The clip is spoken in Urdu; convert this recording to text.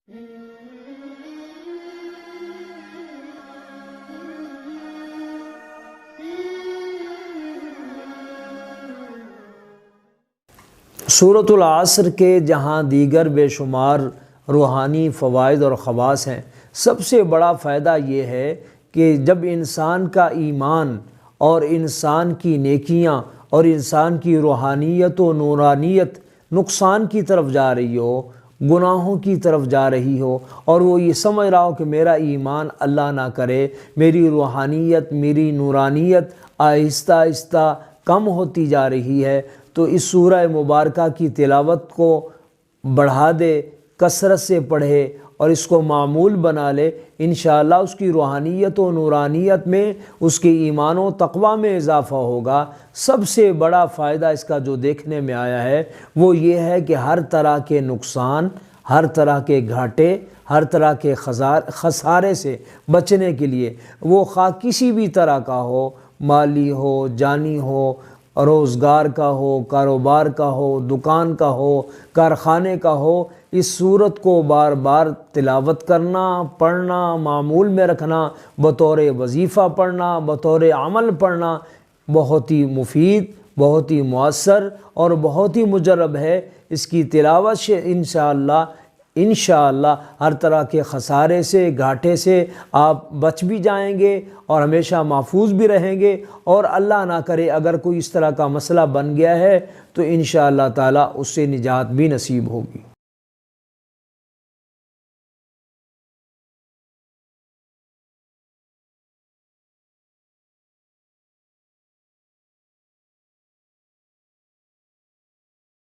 سورۃ العصر کے جہاں دیگر بے شمار روحانی فوائد اور خواص ہیں، سب سے بڑا فائدہ یہ ہے کہ جب انسان کا ایمان اور انسان کی نیکیاں اور انسان کی روحانیت و نورانیت نقصان کی طرف جا رہی ہو، گناہوں کی طرف جا رہی ہو، اور وہ یہ سمجھ رہا ہو کہ میرا ایمان اللہ نہ کرے، میری روحانیت، میری نورانیت آہستہ آہستہ کم ہوتی جا رہی ہے، تو اس سورہ مبارکہ کی تلاوت کو بڑھا دے، کثرت سے پڑھے اور اس کو معمول بنا لے، انشاءاللہ اس کی روحانیت و نورانیت میں، اس کے ایمان و تقوی میں اضافہ ہوگا۔ سب سے بڑا فائدہ اس کا جو دیکھنے میں آیا ہے وہ یہ ہے کہ ہر طرح کے نقصان، ہر طرح کے گھاٹے، ہر طرح کے خسارے سے بچنے کے لیے، وہ خواہ کسی بھی طرح کا ہو، مالی ہو، جانی ہو، روزگار کا ہو، کاروبار کا ہو، دکان کا ہو، کارخانے کا ہو، اس صورت کو بار بار تلاوت کرنا، پڑھنا، معمول میں رکھنا، بطور وظیفہ پڑھنا، بطور عمل پڑھنا بہت ہی مفید، بہت ہی مؤثر اور بہت ہی مجرب ہے۔ اس کی تلاوت سے انشاءاللہ ہر طرح کے خسارے سے، گھاٹے سے آپ بچ بھی جائیں گے اور ہمیشہ محفوظ بھی رہیں گے، اور اللہ نہ کرے اگر کوئی اس طرح کا مسئلہ بن گیا ہے تو انشاءاللہ تعالی اس سے نجات بھی نصیب ہوگی۔